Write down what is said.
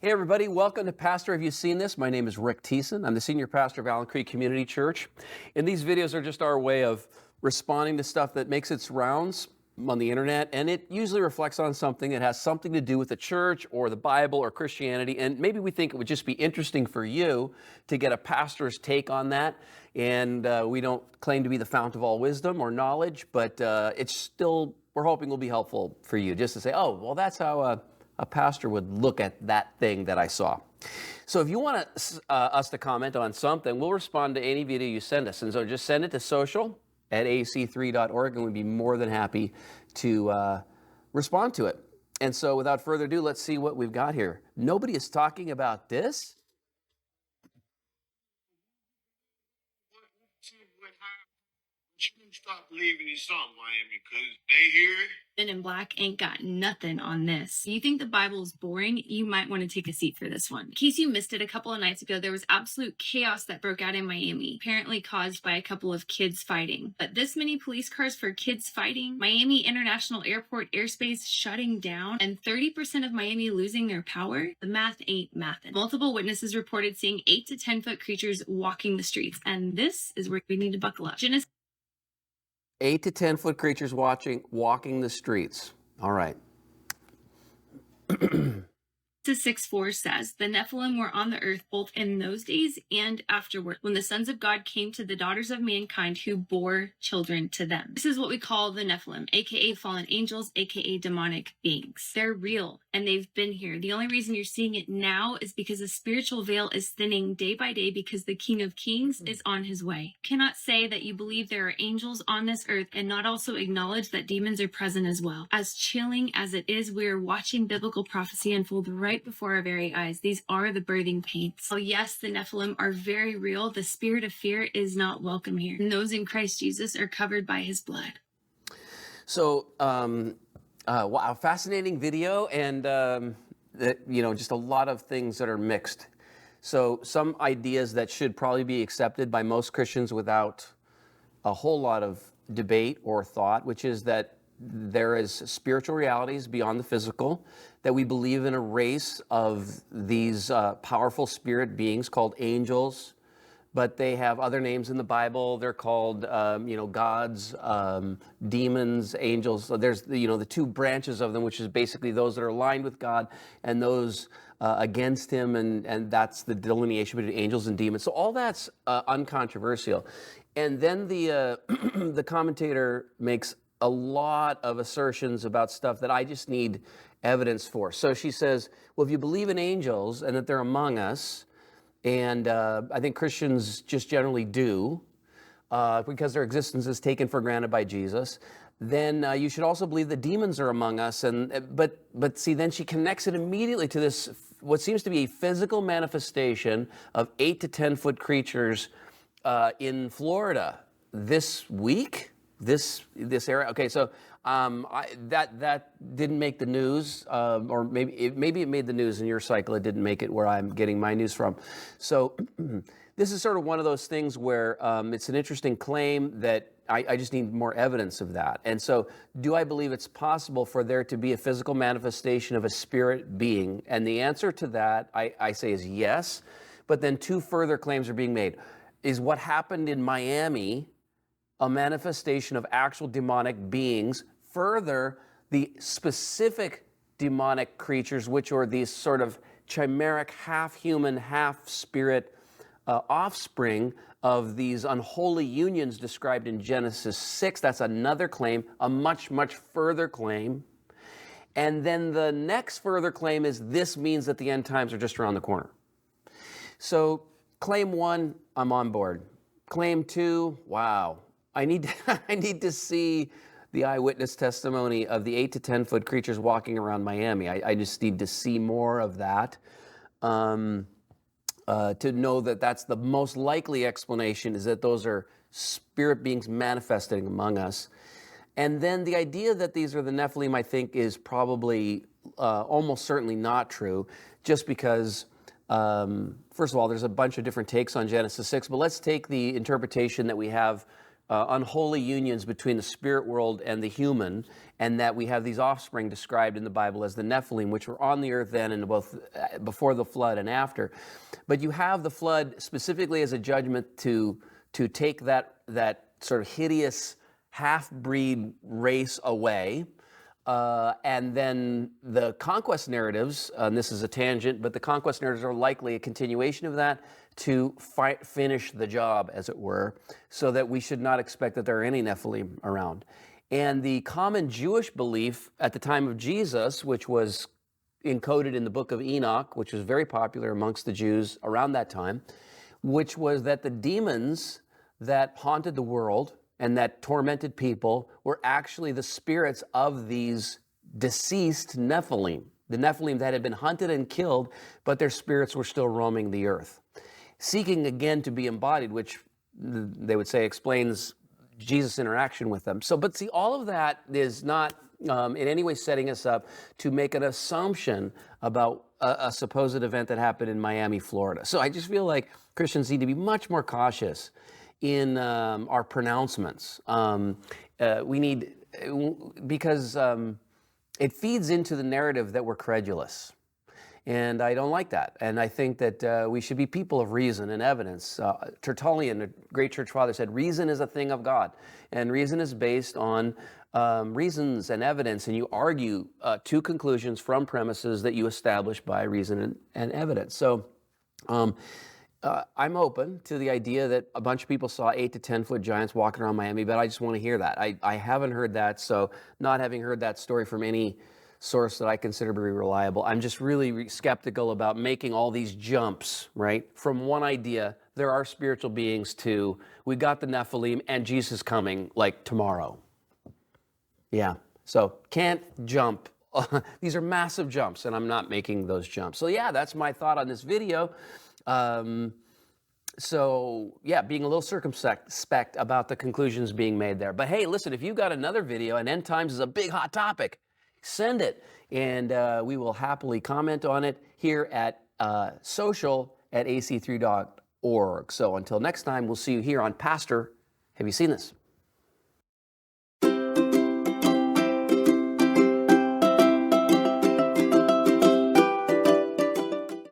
Hey everybody, welcome to Pastor Have You Seen This? My name is Rick Thiessen. I'm the senior pastor of Allen Creek Community Church. And these videos are just our way of responding to stuff that makes its rounds on the internet. And it usually reflects on something that has something to do with the church or the Bible or Christianity. And maybe we think it would just be interesting for you to get a pastor's take on that. And we don't claim to be the fount of all wisdom or knowledge, but it's still, we're hoping will be helpful for you just to say, oh, well, that's how a pastor would look at that thing that I saw. So if you want us to comment on something, we'll respond to any video you send us. And so just send it to social@ac3.org, and we'd be more than happy to respond to it. And so without further ado, let's see what we've got here. Nobody is talking about this. You stop believing in something, Miami, because they here. Men in Black ain't got nothing on this. You think the Bible is boring? You might want to take a seat for this one. In case you missed it, a couple of nights ago, there was absolute chaos that broke out in Miami, apparently caused by a couple of kids fighting. But this many police cars for kids fighting, Miami International Airport airspace shutting down, and 30% of Miami losing their power? The math ain't mathin'. Multiple witnesses reported seeing 8 to 10 foot creatures walking the streets, and this is where we need to buckle up. 8 to 10 foot creatures walking the streets. All right. Genesis 6:4 says, the Nephilim were on the earth both in those days and afterward, when the sons of God came to the daughters of mankind who bore children to them. This is what we call the Nephilim, aka fallen angels, aka demonic beings. They're real, and they've been here. The only reason you're seeing it now is because the spiritual veil is thinning day by day because the King of Kings is on his way. You cannot say that you believe there are angels on this earth and not also acknowledge that demons are present as well. As chilling as it is, we are watching biblical prophecy unfold right before our very eyes. These are the birthing pains. Oh yes, the Nephilim are very real. The spirit of fear is not welcome here. And those in Christ Jesus are covered by his blood. So, wow, fascinating video, and just a lot of things that are mixed. So some ideas that should probably be accepted by most Christians without a whole lot of debate or thought, which is that there is spiritual realities beyond the physical, that we believe in a race of these powerful spirit beings called angels, but they have other names in the Bible. They're called, gods, demons, angels. So there's, the two branches of them, which is basically those that are aligned with God and those against him, and that's the delineation between angels and demons. So all that's uncontroversial. And then the the commentator makes a lot of assertions about stuff that I just need evidence for. So she says, well, if you believe in angels and that they're among us, and I think Christians just generally do, because their existence is taken for granted by Jesus, then you should also believe that demons are among us. But see, then she connects it immediately to this, what seems to be a physical manifestation of 8 to 10 foot creatures in Florida this week. This area. Okay, so that didn't make the news, or maybe it made the news in your cycle. It didn't make it where I'm getting my news from. So this is sort of one of those things where it's an interesting claim that I just need more evidence of that. And so, do I believe it's possible for there to be a physical manifestation of a spirit being? And the answer to that, I say, is yes. But then two further claims are being made. Is what happened in Miami a manifestation of actual demonic beings? Further, the specific demonic creatures, which are these sort of chimeric, half-human, half-spirit offspring of these unholy unions described in Genesis 6. That's another claim, a much, much further claim. And then the next further claim is this means that the end times are just around the corner. So claim 1, I'm on board. Claim 2, wow. I need to see the eyewitness testimony of the 8 to 10 foot creatures walking around Miami. I just need to see more of that to know that that's the most likely explanation, is that those are spirit beings manifesting among us. And then the idea that these are the Nephilim, I think, is probably almost certainly not true, just because first of all, there's a bunch of different takes on Genesis 6, but let's take the interpretation that we have unholy unions between the spirit world and the human, and that we have these offspring described in the Bible as the Nephilim, which were on the earth then and both before the flood and after. But you have the flood specifically as a judgment to take that sort of hideous half-breed race away. And then the conquest narratives, and this is a tangent, but the conquest narratives are likely a continuation of that to finish the job, as it were, so that we should not expect that there are any Nephilim around. And the common Jewish belief at the time of Jesus, which was encoded in the book of Enoch, which was very popular amongst the Jews around that time, which was that the demons that haunted the world and that tormented people were actually the spirits of these deceased Nephilim, the Nephilim that had been hunted and killed, but their spirits were still roaming the earth, seeking again to be embodied, which they would say explains Jesus' interaction with them. So, but see, all of that is not in any way setting us up to make an assumption about a supposed event that happened in Miami, Florida. So I just feel like Christians need to be much more cautious in our pronouncements. We need, because it feeds into the narrative that we're credulous. And I don't like that. And I think that we should be people of reason and evidence. Tertullian, a great church father, said, reason is a thing of God. And reason is based on reasons and evidence. And you argue two conclusions from premises that you establish by reason and evidence. So I'm open to the idea that a bunch of people saw 8 to 10 foot giants walking around Miami, but I just want to hear that. I haven't heard that. So not having heard that story from any source that I consider to be reliable, I'm just really skeptical about making all these jumps, right? From one idea, there are spiritual beings, to we got the Nephilim and Jesus coming like tomorrow. Yeah, so can't jump. These are massive jumps, and I'm not making those jumps. So yeah, that's my thought on this video. So yeah, being a little circumspect about the conclusions being made there. But hey, listen, if you've got another video, and end times is a big hot topic, send it, and we will happily comment on it here at social@ac3.org. So until next time, we'll see you here on Pastor, Have You Seen This?